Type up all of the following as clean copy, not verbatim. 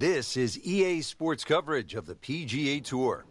This is EA Sports coverage of the PGA Tour.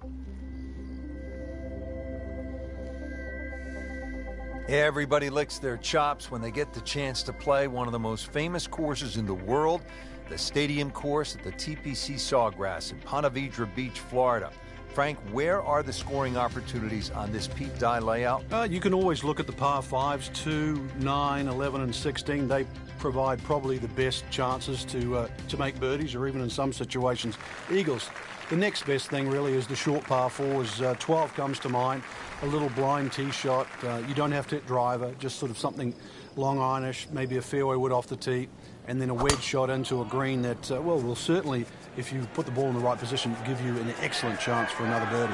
Everybody licks their chops when they get the chance to play one of the most famous courses in the world, the Stadium Course at the TPC Sawgrass in Ponte Vedra Beach, Florida. Frank, where are the scoring opportunities on this Pete Dye layout? You can always look at the par 5s, 2, 9, 11 and 16. They provide probably the best chances to make birdies or even in some situations, eagles. The next best thing really is the short par 4s. 12 comes to mind, a little blind tee shot. You don't have to hit driver, just sort of something long ironish, maybe a fairway wood off the tee, and then a wedge shot into a green that, will certainly, if you put the ball in the right position, give you an excellent chance for another birdie.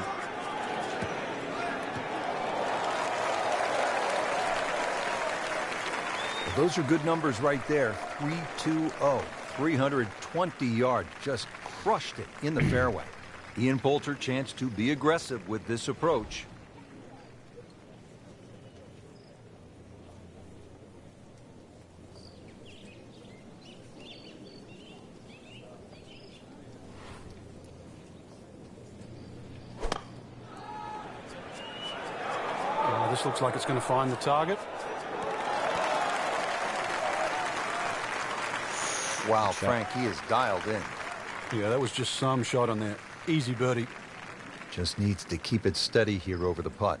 Those are good numbers right there. 320, 320 yards. Just crushed it in the fairway. Ian Poulter chance to be aggressive with this approach. This looks like it's going to find the target. Wow, Frank, he is dialed in. Yeah, that was just some shot on there. Easy birdie. Just needs to keep it steady here over the putt.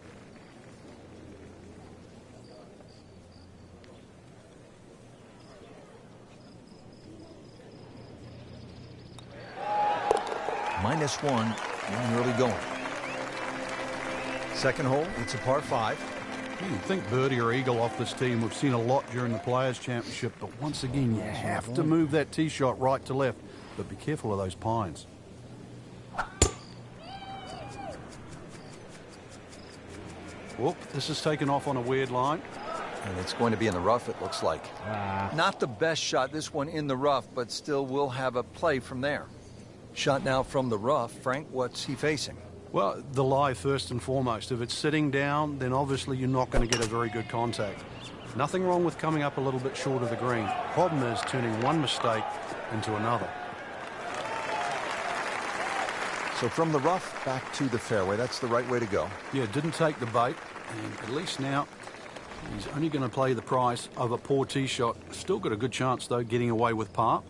-1, and early going. Second hole, it's a par 5. You'd think birdie or eagle off this tee, and we've seen a lot during the Players' Championship, but once again, you have to move that tee shot right to left, but be careful of those pines. Whoop, this is taken off on a weird line. And it's going to be in the rough, it looks like. Not the best shot, this one in the rough, but still will have a play from there. Shot now from the rough. Frank, what's he facing? Well, the lie first and foremost. If it's sitting down, then obviously you're not going to get a very good contact. Nothing wrong with coming up a little bit short of the green. Problem is turning one mistake into another. So from the rough back to the fairway, that's the right way to go. Yeah, didn't take the bait, and at least now he's only going to play the price of a poor tee shot. Still got a good chance, though, getting away with par.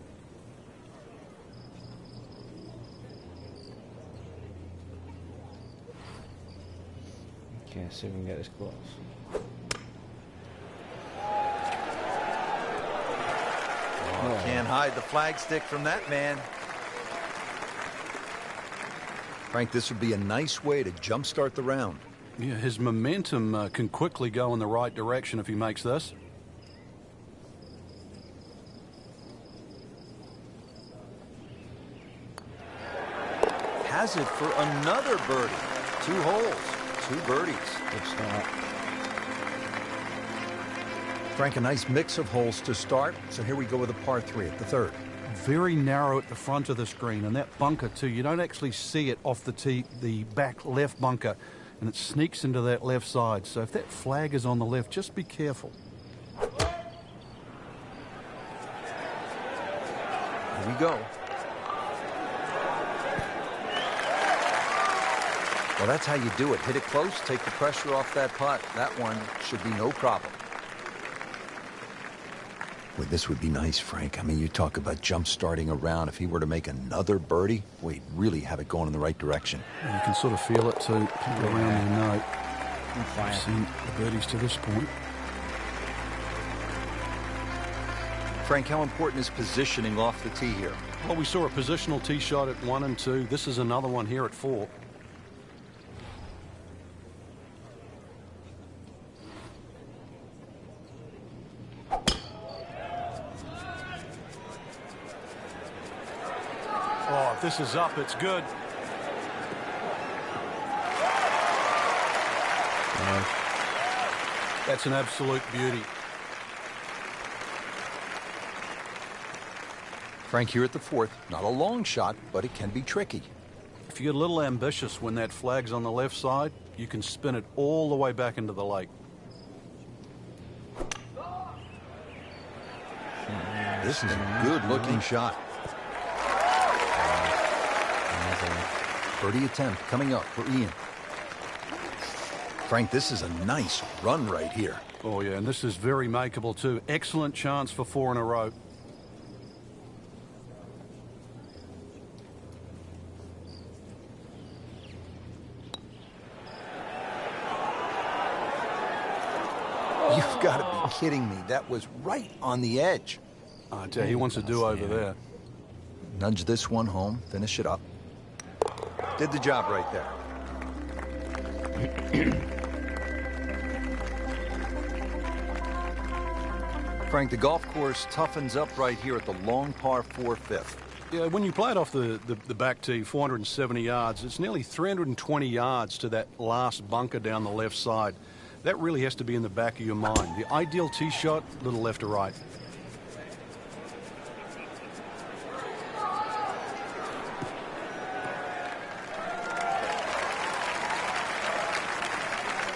Okay, see if we can get this close. Oh, can't hide the flagstick from that man. Frank, this would be a nice way to jumpstart the round. Yeah, his momentum can quickly go in the right direction if he makes this. Has it for another birdie. 2 holes. 2 birdies. Good start. Frank, a nice mix of holes to start. So here we go with a par 3 at the third. Very narrow at the front of the screen, and that bunker too, you don't actually see it off the tee, the back left bunker, and it sneaks into that left side. So if that flag is on the left, just be careful. Here we go. Well, that's how you do it. Hit it close, take the pressure off that putt. That one should be no problem. Well, this would be nice, Frank. I mean, you talk about jump-starting a round. If he were to make another birdie, well, he'd really have it going in the right direction. And you can sort of feel it too. People around there know. I've seen the birdies to this point. Frank, how important is positioning off the tee here? Well, we saw a positional tee shot at 1 and 2. This is another one here at 4. Oh, if this is up, it's good. That's an absolute beauty. Frank, here at the fourth, not a long shot, but it can be tricky. If you get a little ambitious when that flag's on the left side, you can spin it all the way back into the lake. This is a good-looking shot. Birdie attempt coming up for Ian. Frank, this is a nice run right here. Oh, yeah, and this is very makeable, too. Excellent chance for 4 in a row. You've got to be kidding me. That was right on the edge. I tell you, he wants to do over there. Nudge this one home, finish it up. Did the job right there. Frank, the golf course toughens up right here at the long par 4/5. Yeah, when you play it off the back tee, 470 yards, it's nearly 320 yards to that last bunker down the left side. That really has to be in the back of your mind. The ideal tee shot, a little left to right.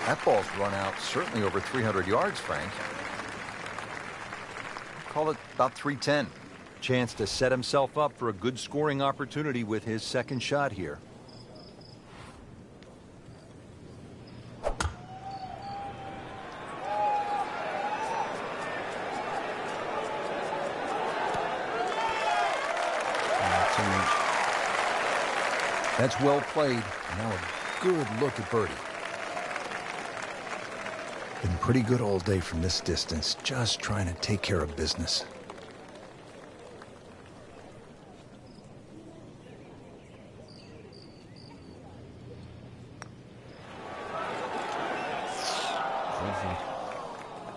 That ball's run out certainly over 300 yards, Frank. Call it about 310. Chance to set himself up for a good scoring opportunity with his second shot here. That's well played. Now a good look at birdie. Been pretty good all day from this distance, just trying to take care of business.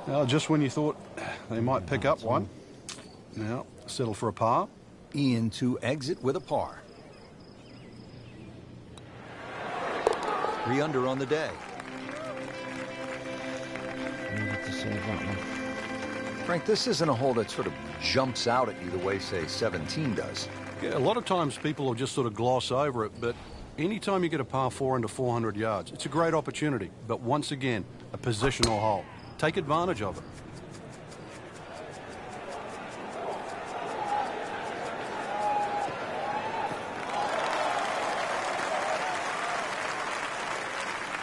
Well, just when you thought they might pick up one, now settle for a par. Ian to exit with a par. 3 under on the day. Frank, this isn't a hole that sort of jumps out at you the way, say, 17 does. Yeah, a lot of times people will just sort of gloss over it, but anytime you get a par 4 under 400 yards, it's a great opportunity. But once again, a positional hole. Take advantage of it.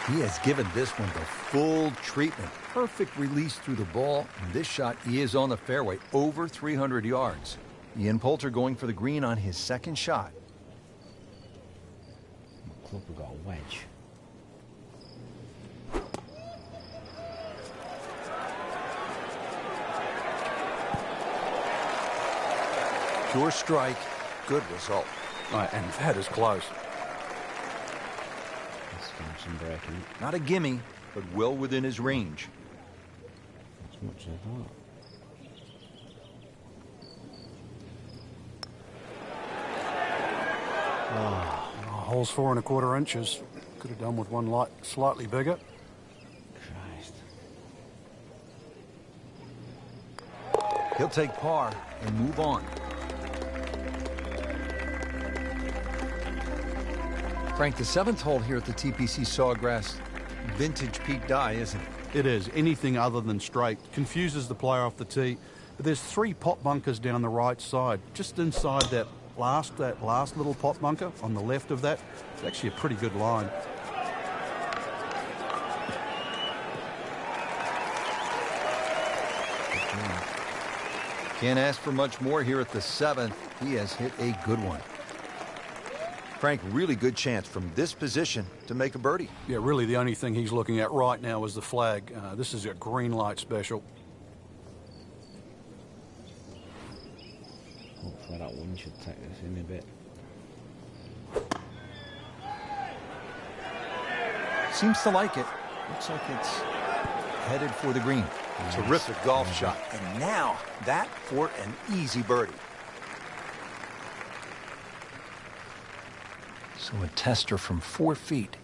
He has given this one the full treatment. Perfect release through the ball. And this shot, he is on the fairway, over 300 yards. Ian Poulter going for the green on his second shot. Club have got a wedge. Pure strike. Good result. And that is close. Some breaking. Not a gimme, but well within his range. As much as that. Hole's 4 1/4 inches. Could have done with one light slightly bigger. Christ. He'll take par and move on. Frank, the 7th hole here at the TPC Sawgrass, vintage Pete Dye, isn't it? It is. Anything other than straight confuses the player off the tee. But there's 3 pot bunkers down the right side, just inside that last little pot bunker on the left of that. It's actually a pretty good line. Can't ask for much more here at the 7th. He has hit a good one. Frank, really good chance from this position to make a birdie. Yeah, really the only thing he's looking at right now is the flag. This is a green light special. Hopefully that wind should take this in a bit. Seems to like it. Looks like it's headed for the green. Nice. Terrific golf shot. And now that for an easy birdie. So a tester from 4 feet.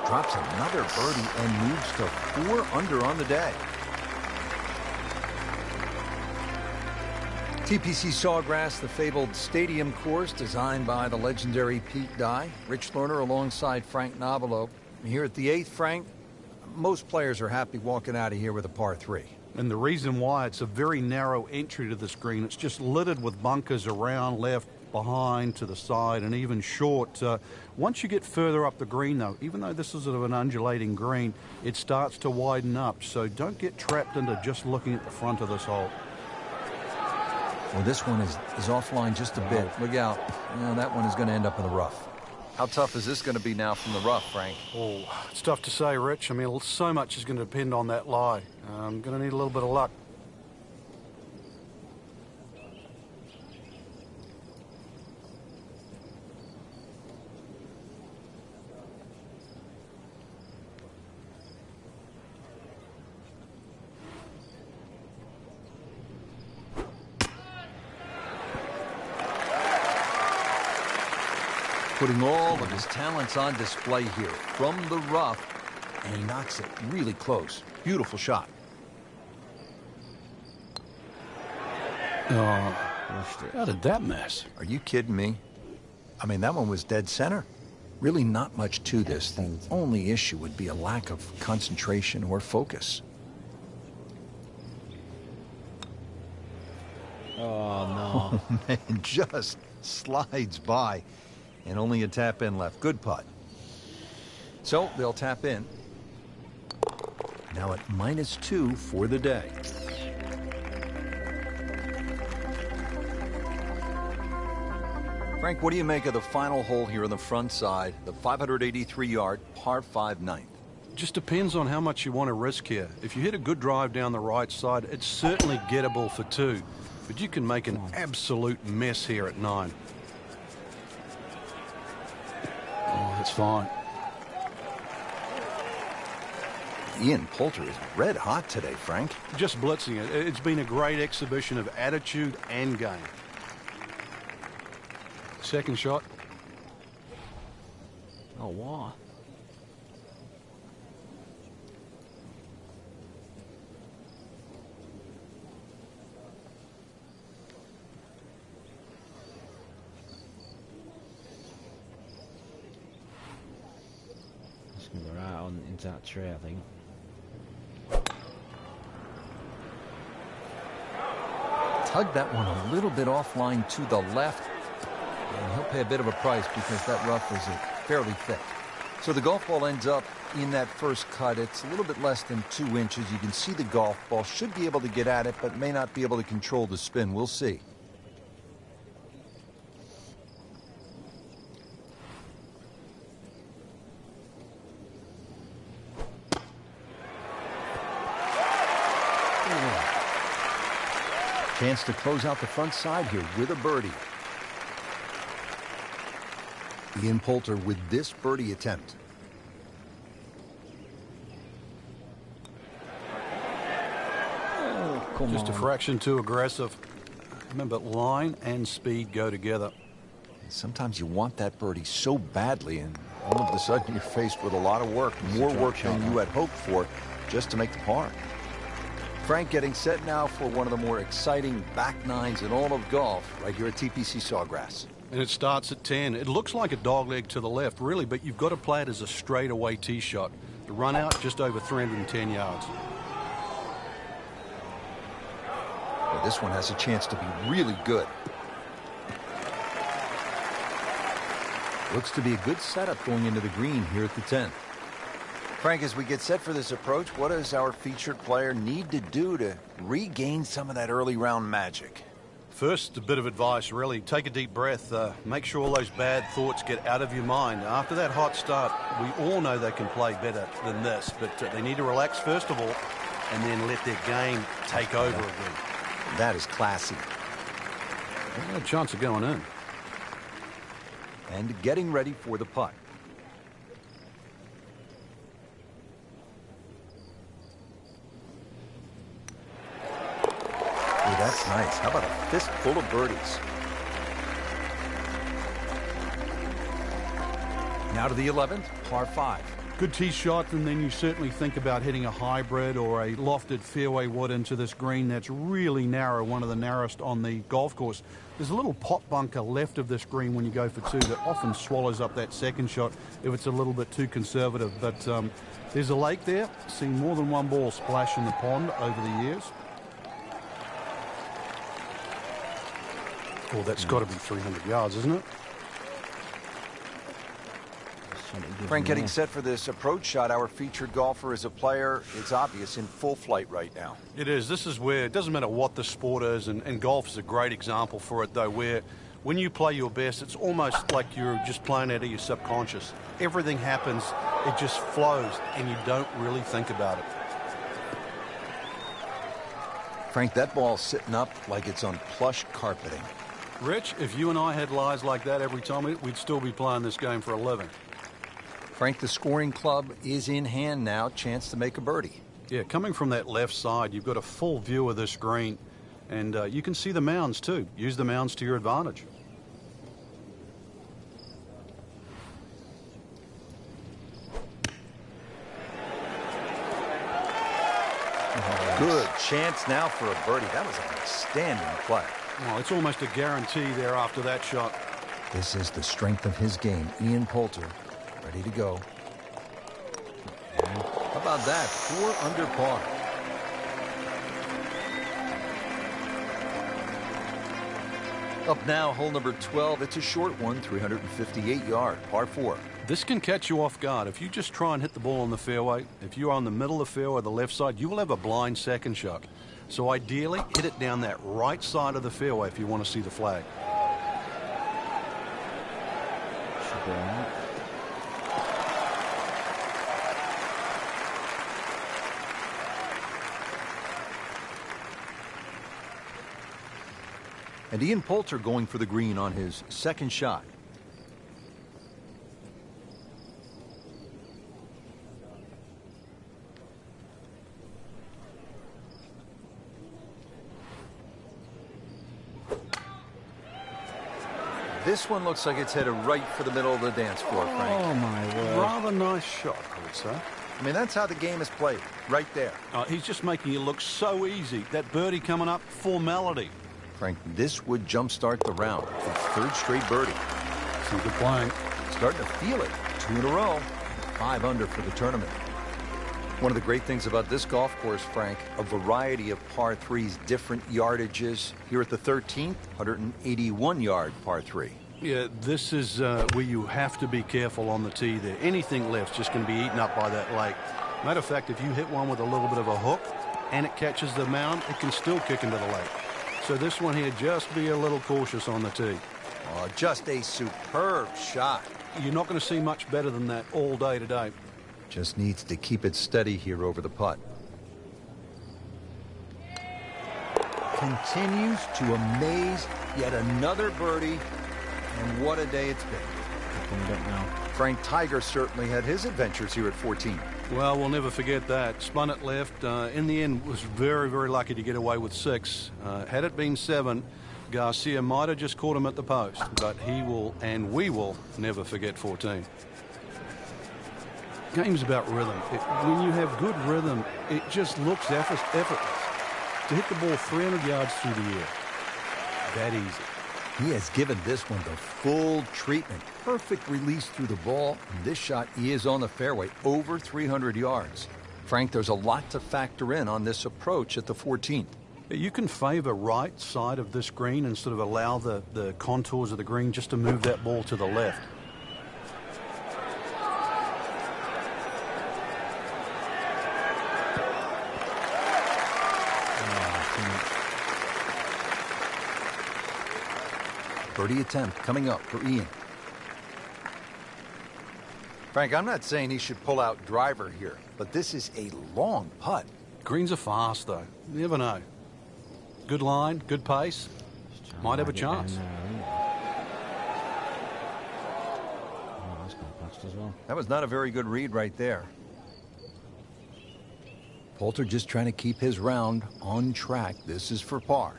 Drops another birdie and moves to 4 under on the day. TPC Sawgrass, the fabled stadium course designed by the legendary Pete Dye. Rich Lerner alongside Frank Nobilo. Here at the 8th, Frank, most players are happy walking out of here with a par 3. And the reason why, it's a very narrow entry to this green. It's just littered with bunkers around, left, behind, to the side, and even short. Once you get further up the green, though, even though this is sort of an undulating green, it starts to widen up. So don't get trapped into just looking at the front of this hole. Well, this one is offline just a bit. Look out. You know, that one is going to end up in the rough. How tough is this going to be now from the rough, Frank? Oh, it's tough to say, Rich. I mean, so much is going to depend on that lie. I'm going to need a little bit of luck. Putting all of his talents on display here from the rough, and he knocks it really close. Beautiful shot. Oh, how did that miss? Are you kidding me? I mean, that one was dead center. Really not much to this. The only issue would be a lack of concentration or focus. Oh, no. Oh, man, just slides by. And only a tap in left. Good putt. So they'll tap in. Now at -2 for the day. Frank, what do you make of the final hole here on the front side, the 583-yard par 5 ninth? Just depends on how much you want to risk here. If you hit a good drive down the right side, it's certainly gettable for 2. But you can make an absolute mess here at 9. Oh, that's fine. Ian Poulter is red hot today, Frank. Just blitzing it. It's been a great exhibition of attitude and game. Second shot. Oh, what? It's going to go right on into that tree, I think. Tugged that one a little bit offline to the left. And he'll pay a bit of a price because that rough is fairly thick. So the golf ball ends up in that first cut. It's a little bit less than 2 inches. You can see the golf ball. Should be able to get at it, but may not be able to control the spin. We'll see. Chance to close out the front side here with a birdie. Ian Poulter with this birdie attempt. Oh, come Just a fraction too aggressive. Remember, line and speed go together. Sometimes you want that birdie so badly, and all of a sudden you're faced with a lot of work, more work than you had hoped for, just to make the par. Frank getting set now for one of the more exciting back nines in all of golf, right here at TPC Sawgrass. And it starts at 10. It looks like a dogleg to the left, really, but you've got to play it as a straightaway tee shot. The run out, just over 310 yards. Well, this one has a chance to be really good. Looks to be a good setup going into the green here at the 10. Frank, as we get set for this approach, what does our featured player need to do to regain some of that early round magic? First, a bit of advice, really. Take a deep breath. Make sure all those bad thoughts get out of your mind. After that hot start, we all know they can play better than this, but they need to relax first of all and then let their game take over again. That is classy. No chance of going in. And getting ready for the putt. That's nice. How about a fistful of birdies? Now to the 11th, par 5. Good tee shot, and then you certainly think about hitting a hybrid or a lofted fairway wood into this green that's really narrow, one of the narrowest on the golf course. There's a little pot bunker left of this green when you go for 2 that often swallows up that second shot if it's a little bit too conservative. But there's a lake there. Seen more than one ball splash in the pond over the years. Oh, that's got to be 300 yards, isn't it? Frank getting set for this approach shot. Our featured golfer is a player, it's obvious, in full flight right now. It is. This is where it doesn't matter what the sport is, and golf is a great example for it, though, where when you play your best, it's almost like you're just playing out of your subconscious. Everything happens, it just flows, and you don't really think about it. Frank, that ball's sitting up like it's on plush carpeting. Rich, if you and I had lies like that every time, we'd still be playing this game for a living. Frank, the scoring club is in hand now. Chance to make a birdie. Yeah, coming from that left side, you've got a full view of this green, and you can see the mounds too. Use the mounds to your advantage. Good chance now for a birdie. That was an outstanding play. Well, it's almost a guarantee there after that shot. This is the strength of his game. Ian Poulter, ready to go. How about that? 4 under par. Up now, hole number 12. It's a short one, 358 yard, par 4. This can catch you off guard. If you just try and hit the ball on the fairway, if you're on the middle of the fairway or the left side, you will have a blind second shot. So ideally, hit it down that right side of the fairway if you want to see the flag. Should be all right. And Ian Poulter going for the green on his second shot. This one looks like it's headed right for the middle of the dance floor, Frank. Oh, my word. Rather nice shot, I would say. I mean, that's how the game is played, right there. He's just making it look so easy. That birdie coming up, formality. Frank, this would jumpstart the round. His third straight birdie. Some good playing. Starting to feel it. 2 in a row. 5 under for the tournament. One of the great things about this golf course, Frank, a variety of par 3s, different yardages. Here at the 13th, 181-yard par 3. Yeah, this is where you have to be careful on the tee there. Anything left's just going to be eaten up by that lake. Matter of fact, if you hit one with a little bit of a hook and it catches the mound, it can still kick into the lake. So this one here, just be a little cautious on the tee. Oh, just a superb shot. You're not going to see much better than that all day today. Just needs to keep it steady here over the putt. Continues to amaze. Yet another birdie. And what a day it's been. Frank Tiger certainly had his adventures here at 14. Well, we'll never forget that. Spun it left. In the end, was very, very lucky to get away with 6. Had it been 7, Garcia might have just caught him at the post. But he will, and we will, never forget 14. Game's about rhythm. When you have good rhythm, it just looks effortless. To hit the ball 300 yards through the air, that easy. He has given this one the full treatment. Perfect release through the ball. And this shot is on the fairway, over 300 yards. Frank, there's a lot to factor in on this approach at the 14th. You can favor right side of this green and sort of allow the contours of the green just to move that ball to the left. Birdie attempt coming up for Ian. Frank, I'm not saying he should pull out driver here, but this is a long putt. Greens are fast, though. You never know. Good line, good pace. Might have a chance. That's gone past as well. That was not a very good read right there. Poulter just trying to keep his round on track. This is for par.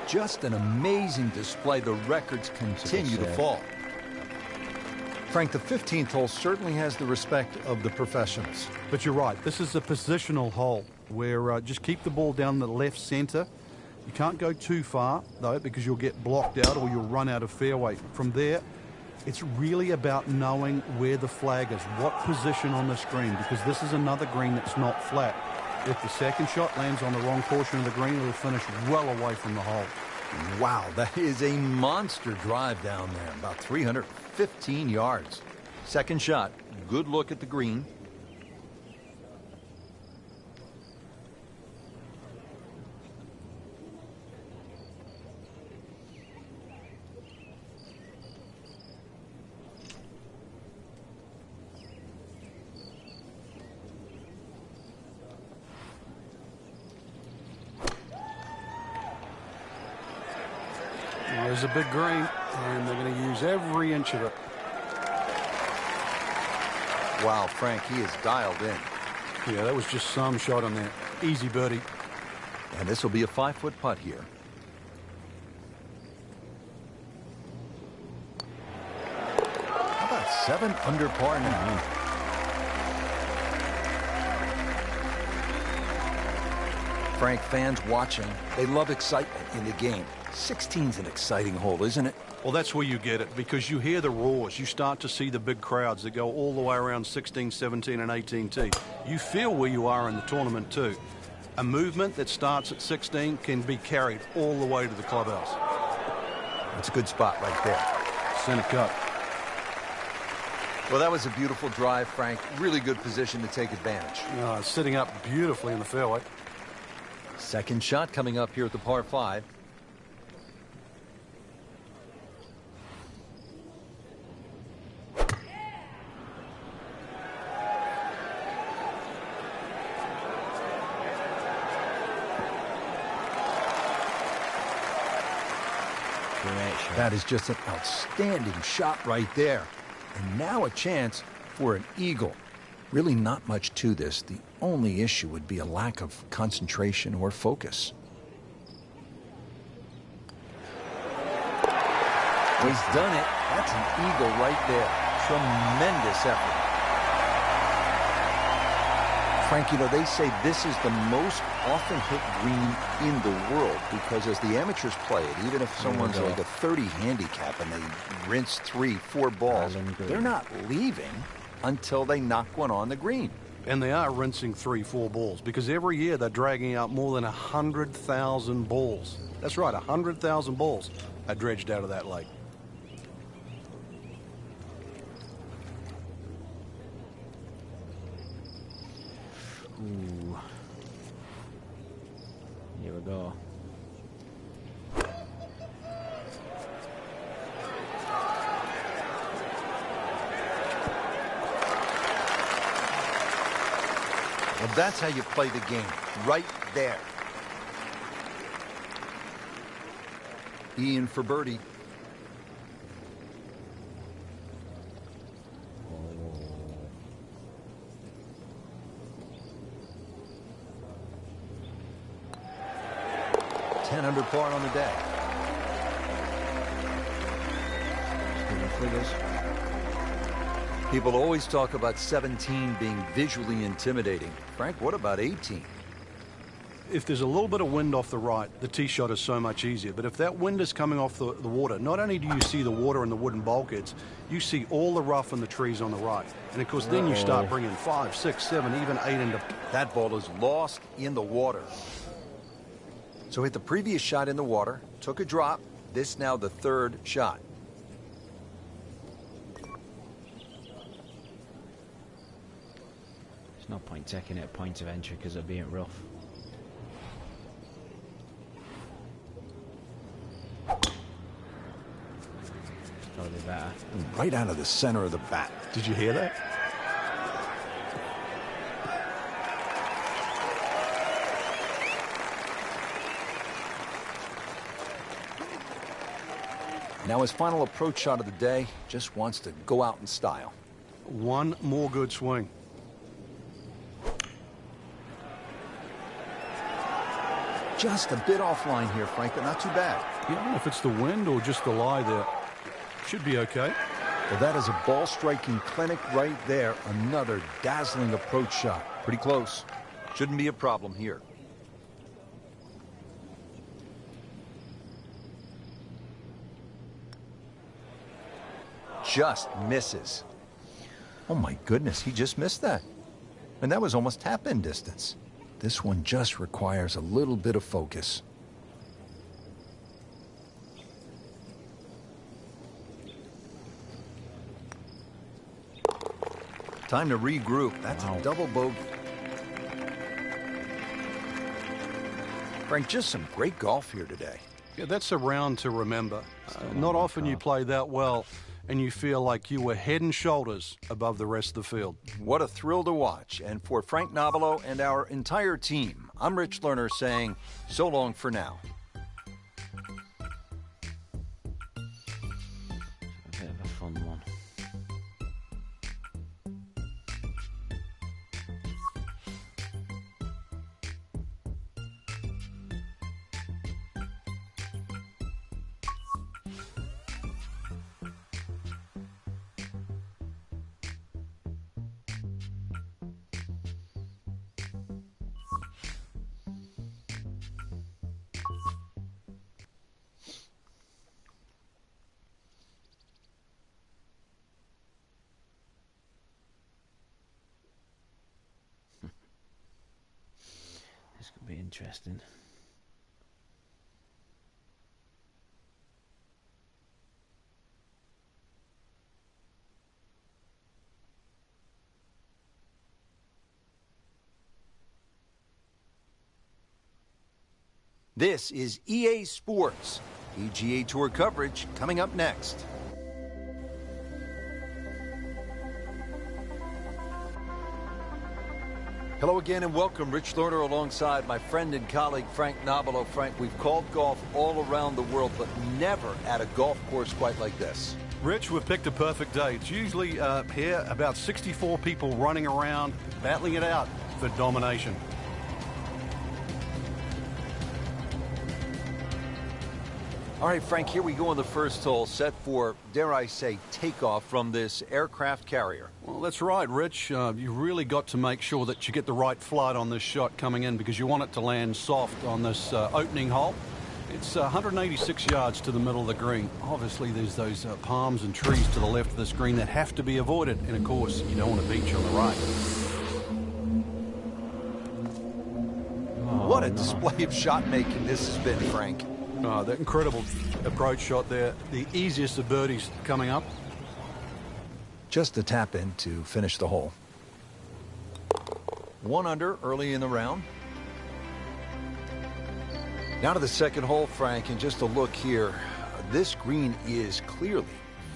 Just an amazing display. The records continue to fall. Frank, the 15th hole certainly has the respect of the professionals. But you're right. This is a positional hole where just keep the ball down the left center. You can't go too far, though, because you'll get blocked out or you'll run out of fairway. From there, it's really about knowing where the flag is, what position on the screen, because this is another green that's not flat. If the second shot lands on the wrong portion of the green, it'll finish well away from the hole. Wow, that is a monster drive down there, about 315 yards. Second shot, good look at the green. There's a big green, and they're going to use every inch of it. Wow, Frank, he is dialed in. Yeah, that was just some shot on there. Easy birdie. And this will be a 5-foot putt here. How about 7 under par now? Frank, fans watching, they love excitement in the game. 16's an exciting hole, isn't it? Well, that's where you get it, because you hear the roars. You start to see the big crowds that go all the way around 16, 17, and 18 tee. You feel where you are in the tournament, too. A movement that starts at 16 can be carried all the way to the clubhouse. That's a good spot right there. Center cut. Well, that was a beautiful drive, Frank. Really good position to take advantage. Sitting up beautifully in the fairway. Second shot coming up here at the par 5. That is just an outstanding shot right there. And now a chance for an eagle. Really not much to this. The only issue would be a lack of concentration or focus. He's done it. That's an eagle right there. Tremendous effort. Frank, you know, they say this is the most often hit green in the world because as the amateurs play it, even if someone's like a 30 handicap and they rinse 3, 4 balls, they're not leaving until they knock one on the green. And they are rinsing 3, 4 balls because every year they're dragging out more than 100,000 balls. That's right, 100,000 balls are dredged out of that lake. Ooh. Here we go. Well, that's how you play the game, right there. Ian for birdie. Under par on the day. People always talk about 17 being visually intimidating. Frank, what about 18? If there's a little bit of wind off the right, the tee shot is so much easier. But if that wind is coming off the water, not only do you see the water and the wooden bulkheads, you see all the rough and the trees on the right. And, of course, then you start bringing 5, 6, 7, even 8 into... That ball is lost in the water. So hit the previous shot in the water, took a drop. This now the third shot. There's no point taking it at point of entry because of being rough. Probably better. Right out of the center of the bat. Did you hear that? Now his final approach shot of the day, just wants to go out in style. One more good swing. Just a bit offline here, Frank, but not too bad. Yeah, I don't know if it's the wind or just the lie there. Should be okay. Well, that is a ball-striking clinic right there. Another dazzling approach shot. Pretty close. Shouldn't be a problem here. Just misses. Oh my goodness, he just missed that. And that was almost tap-in distance. This one just requires a little bit of focus. Time to regroup. That's a double bogey. Frank, just some great golf here today. Yeah, that's a round to remember. Not often you play that well and you feel like you were head and shoulders above the rest of the field. What a thrill to watch. And for Frank Nobilo and our entire team, I'm Rich Lerner saying so long for now. A bit of a fun one. This could be interesting. This is EA Sports. PGA Tour coverage coming up next. Hello again and welcome. Rich Lerner alongside my friend and colleague Frank Nobilo. Frank, we've called golf all around the world, but never at a golf course quite like this. Rich, we've picked a perfect day. It's usually here about 64 people running around, battling it out for domination. All right, Frank, here we go on the first hole, set for, dare I say, takeoff from this aircraft carrier. Well, that's right, Rich. You really got to make sure that you get the right flight on this shot coming in because you want it to land soft on this opening hole. It's 186 yards to the middle of the green. Obviously, there's those palms and trees to the left of this green that have to be avoided. And, of course, you don't want to beach on the right. What a display of shot making this has been, Frank. That incredible approach shot there. The easiest of birdies coming up. Just a tap in to finish the hole. 1 under early in the round. Now to the second hole, Frank, and just a look here. This green is clearly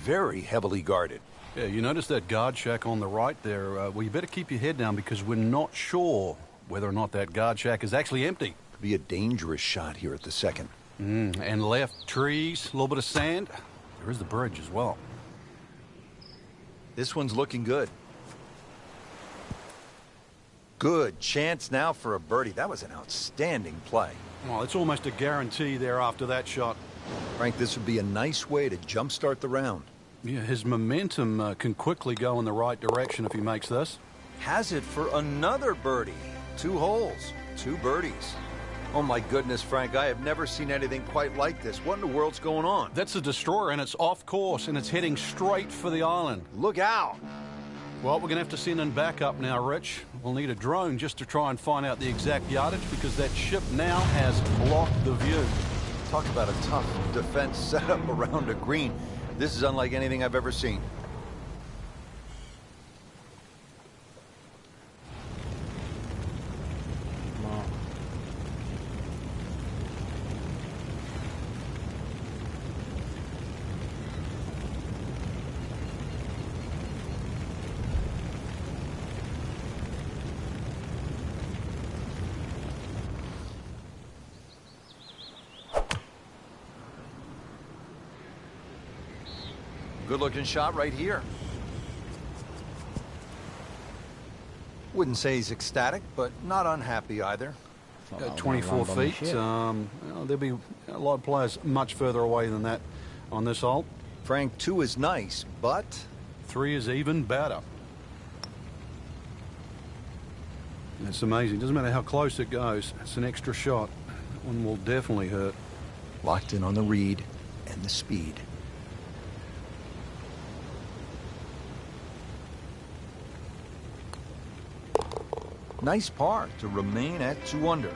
very heavily guarded. Yeah, you notice that guard shack on the right there. Well, you better keep your head down because we're not sure whether or not that guard shack is actually empty. Could be a dangerous shot here at the second. And left, trees, a little bit of sand. There is the bridge as well. This one's looking good. Good chance now for a birdie. That was an outstanding play. Well, it's almost a guarantee there after that shot. Frank, this would be a nice way to jumpstart the round. Yeah, his momentum can quickly go in the right direction if he makes this. Has it for another birdie. 2 holes, 2 birdies. Oh my goodness, Frank, I have never seen anything quite like this. What in the world's going on? That's a destroyer, and it's off course, and it's heading straight for the island. Look out. Well, we're going to have to send in backup now, Rich. We'll need a drone just to try and find out the exact yardage because that ship now has blocked the view. Talk about a tough defense setup around a green. This is unlike anything I've ever seen. Good-looking shot right here. Wouldn't say he's ecstatic, but not unhappy either. 24 feet. There'll be a lot of players much further away than that on this hole. Frank, 2 is nice, but 3 is even better. It's amazing. Doesn't matter how close it goes. It's an extra shot. That one will definitely hurt. locked in on the read and the speed. Nice par to remain at 2 under.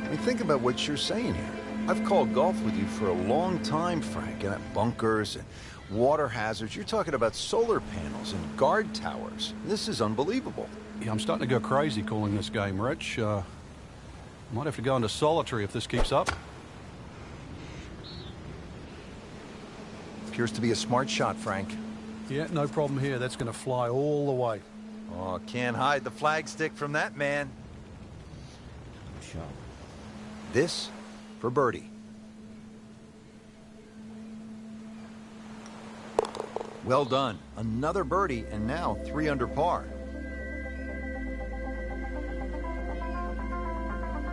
I mean, think about what you're saying here. I've called golf with you for a long time, Frank, and at bunkers and water hazards. You're talking about solar panels and guard towers. This is unbelievable. Yeah, I'm starting to go crazy calling this game, Rich. Might have to go into solitary if this keeps up. Appears to be a smart shot, Frank. Yeah, no problem here. That's going to fly all the way. Oh, can't hide the flagstick from that man. Shot. This for birdie. Well done. Another birdie, and now 3 under par.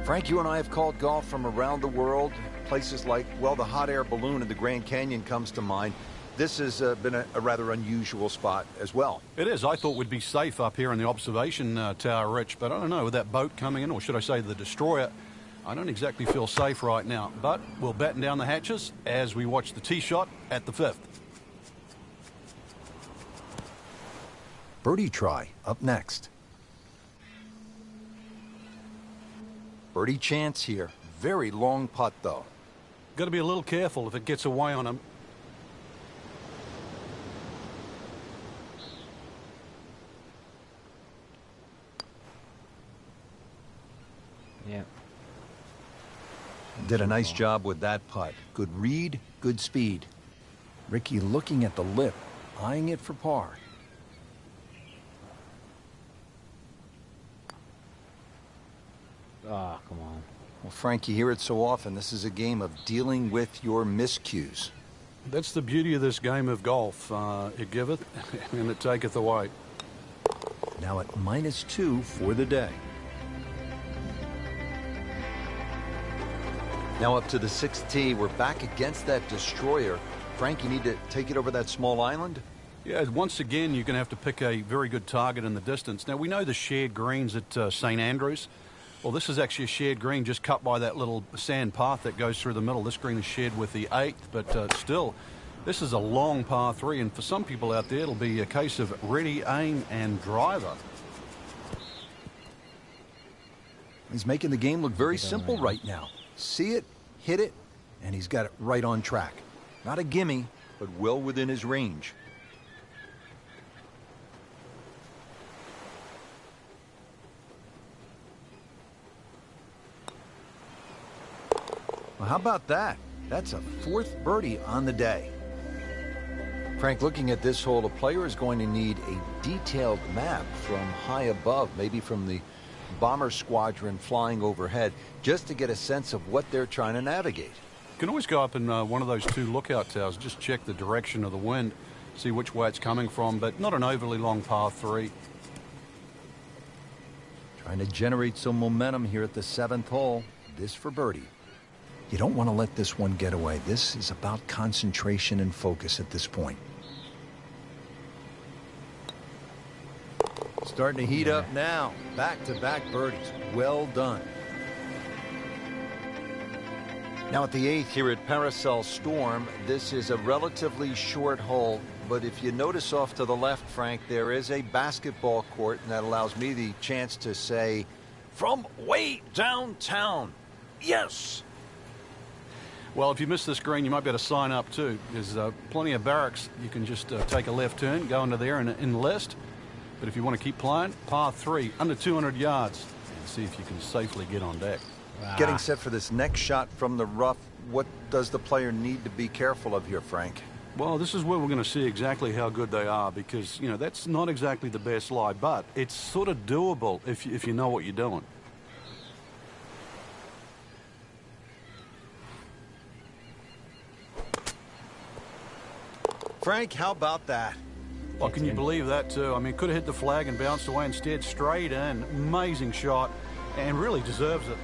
Frank, you and I have called golf from around the world. Places like, well, the hot air balloon in the Grand Canyon comes to mind. This has been a rather unusual spot as well. It is. I thought we'd be safe up here in the observation tower, Rich, but I don't know, with that boat coming in, or should I say the destroyer, I don't exactly feel safe right now. But we'll batten down the hatches as we watch the tee shot at the 5th. Birdie try up next. Birdie chance here. Very long putt, though. Got to be a little careful if it gets away on him. Yeah. Did a nice job with that putt. Good read, good speed. Ricky looking at the lip, eyeing it for par. Ah, come on. Well, Frank, you hear it so often. This is a game of dealing with your miscues. That's the beauty of this game of golf. It giveth and it taketh away. Now at -2 for the day. Now up to the 6th tee. We're back against that destroyer. Frank, you need to take it over that small island? Yeah, once again, you're going to have to pick a very good target in the distance. Now, we know the shared greens at St. Andrews. Well, this is actually a shared green just cut by that little sand path that goes through the middle. This green is shared with the 8th, but still, this is a long par 3, and for some people out there, it'll be a case of ready, aim, and driver. He's making the game look very simple right now. See it, hit it, and he's got it right on track. Not a gimme, but well within his range. Well, how about that? That's a 4th birdie on the day. Frank, looking at this hole, a player is going to need a detailed map from high above, maybe from the bomber squadron flying overhead, just to get a sense of what they're trying to navigate. You can always go up in one of those 2 lookout towers, just check the direction of the wind, see which way it's coming from, but not an overly long par 3. Trying to generate some momentum here at the 7th hole. This for birdie. You don't want to let this one get away. This is about concentration and focus at this point. Starting to heat up now. Back-to-back birdies. Well done. Now at the 8th here at Parasol Storm, this is a relatively short hole, but if you notice off to the left, Frank, there is a basketball court, and that allows me the chance to say, from way downtown, yes! Well, if you miss this green, you might be able to sign up too. There's plenty of barracks. You can just take a left turn, go into there and enlist. But if you want to keep playing, par 3, under 200 yards, and see if you can safely get on deck. Getting set for this next shot from the rough, what does the player need to be careful of here, Frank? Well, this is where we're going to see exactly how good they are, because, you know, that's not exactly the best lie, but it's sort of doable if you know what you're doing. Frank, how about that? Well, can you believe that, too? I mean, could have hit the flag and bounced away instead. Straight in. Amazing shot, and really deserves it.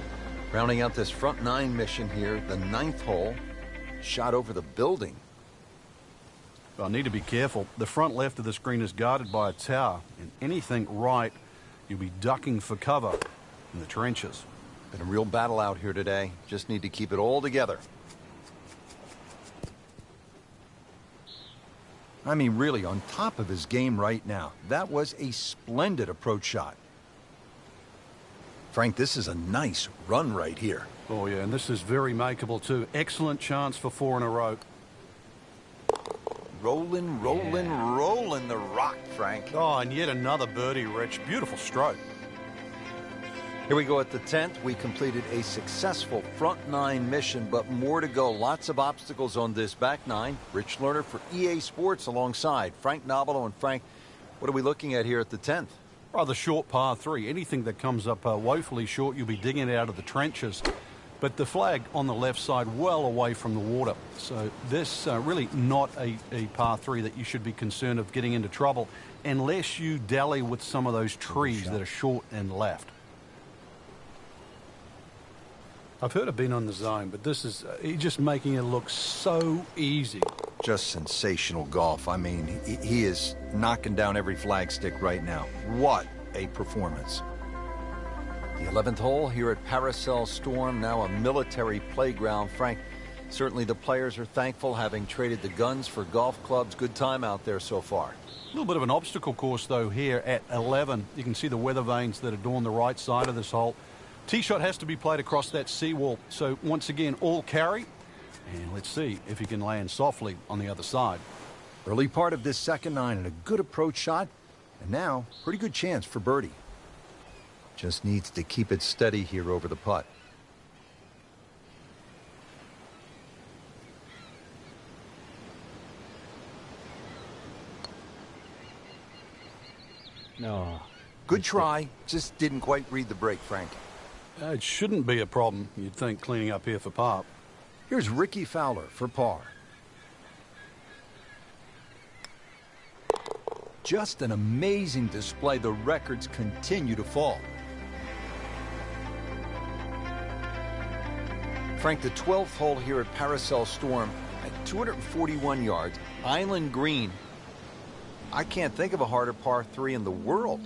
Rounding out this front 9 mission here, the 9th hole. shot over the building. I need to be careful. The front left of the screen is guarded by a tower, and anything right, you'll be ducking for cover in the trenches. Been a real battle out here today. Just need to keep it all together. I mean, really, on top of his game right now. That was a splendid approach shot. Frank, this is a nice run right here. Oh, yeah, and this is very makeable, too. Excellent chance for 4 in a row. Rolling, rolling the rock, Frank. Oh, and yet another birdie, Rich. Beautiful stroke. Here we go at the 10th. We completed a successful front 9 mission, but more to go. Lots of obstacles on this back 9. Rich Lerner for EA Sports alongside Frank Nobilo. And Frank, what are we looking at here at the 10th? Rather short par 3. Anything that comes up woefully short, you'll be digging it out of the trenches. But the flag on the left side well away from the water. So this really not a par 3 that you should be concerned of getting into trouble unless you dally with some of those trees that are short and left. I've heard of being on the zone, but this is he's just making it look so easy. Just sensational golf. I mean, he is knocking down every flagstick right now. What a performance. The 11th hole here at Paracel Storm, now a military playground. Frank, certainly the players are thankful, having traded the guns for golf clubs. Good time out there so far. A little bit of an obstacle course, though, here at 11. You can see the weather vanes that adorn the right side of this hole. Tee shot has to be played across that seawall. So once again, all carry. And let's see if he can land softly on the other side. Early part of this second 9 and a good approach shot. And now, pretty good chance for birdie. Just needs to keep it steady here over the putt. No. Good try. Just didn't quite read the break, Frank. It shouldn't be a problem, you'd think, cleaning up here for par. Here's Ricky Fowler for par. Just an amazing display. The records continue to fall. Frank, the 12th hole here at Paracel Storm at 241 yards, island green. I can't think of a harder par 3 in the world.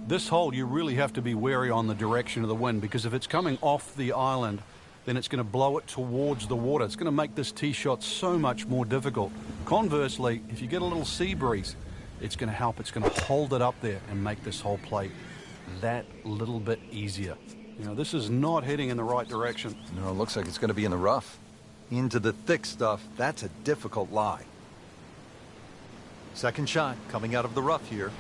This hole, you really have to be wary on the direction of the wind, because if it's coming off the island, then it's going to blow it towards the water. It's going to make this tee shot so much more difficult. Conversely, if you get a little sea breeze, it's going to help. It's going to hold it up there and make this whole play that little bit easier. You know, this is not heading in the right direction. No, it looks like it's going to be in the rough. Into the thick stuff. That's a difficult lie. Second shot coming out of the rough here.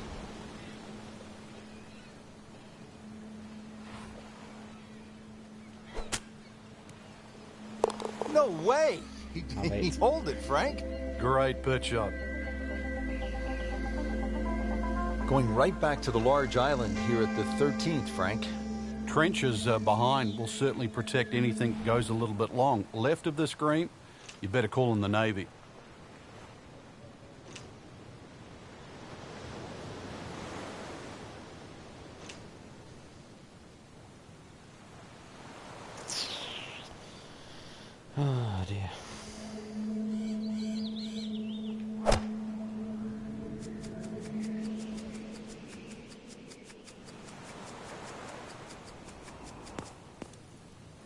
No way! He hold it, Frank. Great pitch shot. Going right back to the large island here at the 13th, Frank. Trenches behind will certainly protect anything that goes a little bit long. Left of this green, you better call in the Navy. Oh, dear.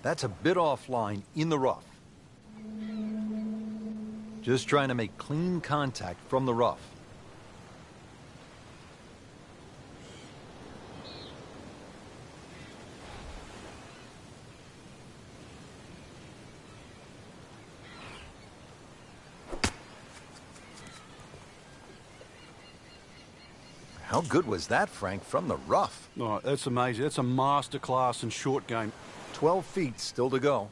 That's a bit offline in the rough. Just trying to make clean contact from the rough. How good was that, Frank, from the rough? Oh, that's amazing. That's a master class in short game. 12 feet still to go.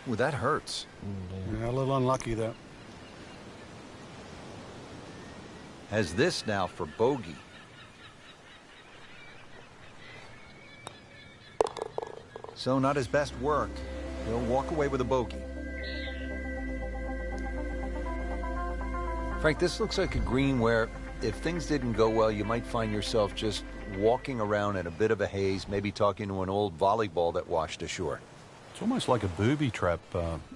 Ooh, that hurts. Yeah, a little unlucky there. Has this now for bogey. So not his best work. He'll walk away with a bogey. Frank, this looks like a green where if things didn't go well, you might find yourself just walking around in a bit of a haze, maybe talking to an old volleyball that washed ashore. It's almost like a booby trap,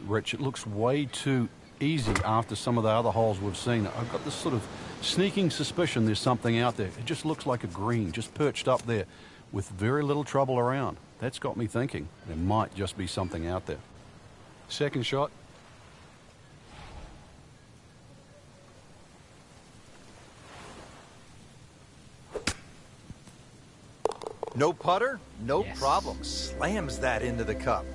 Rich. It looks way too easy after some of the other holes we've seen. I've got this sort of sneaking suspicion there's something out there. It just looks like a green, just perched up there with very little trouble around. That's got me thinking there might just be something out there. Second shot. No putter? No Yes. problem. Slams that into the cup.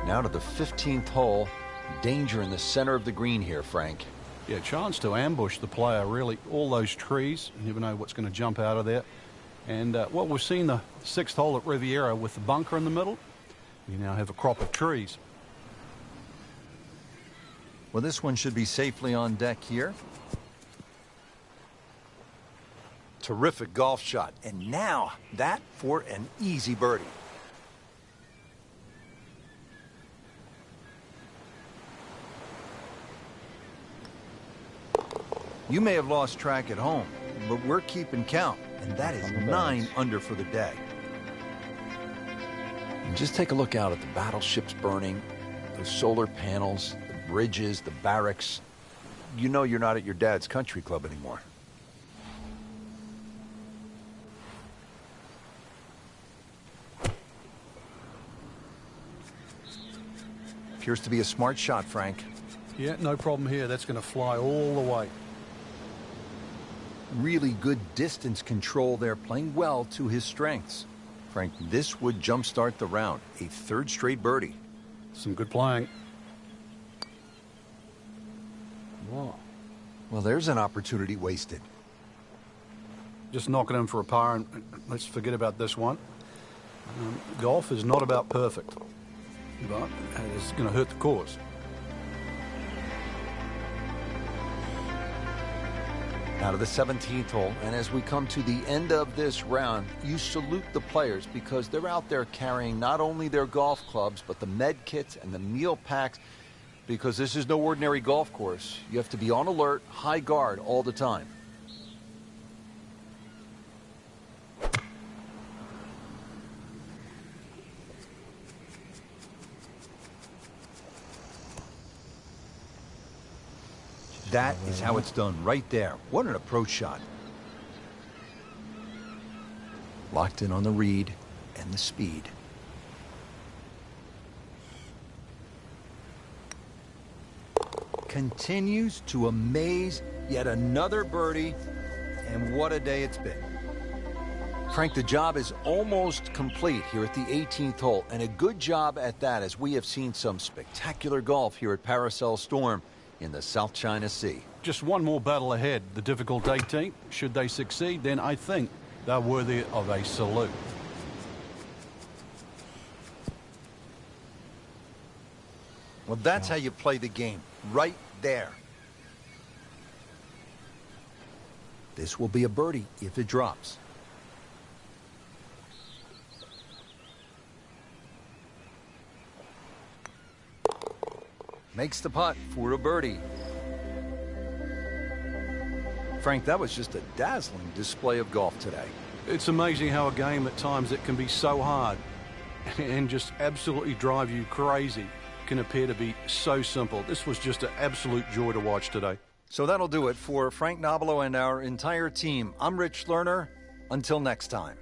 Now to the 15th hole. Danger in the center of the green here, Frank. Yeah, chance to ambush the player, really. All those trees, you never know what's going to jump out of there. And, well, we've seen the 6th hole at Riviera with the bunker in the middle. We now have a crop of trees. Well, this one should be safely on deck here. Terrific golf shot. And now that for an easy birdie. You may have lost track at home, but we're keeping count, and that is 9 under for the day. And just take a look out at the battleships burning, those solar panels, the bridges, the barracks. You know you're not at your dad's country club anymore. Appears to be a smart shot, Frank. Yeah, no problem here. That's going to fly all the way. Really good distance control there, playing well to his strengths. Frank, this would jumpstart the round. A third straight birdie. Some good playing. What? Well, there's an opportunity wasted. Just knocking in for a par, and let's forget about this one. Golf is not about perfect, but it's going to hurt the cause. Now to the 17th hole, and as we come to the end of this round, you salute the players because they're out there carrying not only their golf clubs, but the med kits and the meal packs, because this is no ordinary golf course. You have to be on alert, high guard all the time. That is how it's done right there. What an approach shot. Locked in on the read and the speed. Continues to amaze. Yet another birdie. And what a day it's been. Frank, the job is almost complete here at the 18th hole. And a good job at that, as we have seen some spectacular golf here at Paracel Storm in the South China Sea. Just one more battle ahead. The difficult 18th. Should they succeed, then I think they're worthy of a salute. Well, that's how you play the game. Right there. This will be a birdie if it drops. Makes the putt for a birdie. Frank, that was just a dazzling display of golf today. It's amazing how a game at times it can be so hard and just absolutely drive you crazy can appear to be so simple. This was just an absolute joy to watch today. So that'll do it for Frank Nobilo and our entire team. I'm Rich Lerner. Until next time.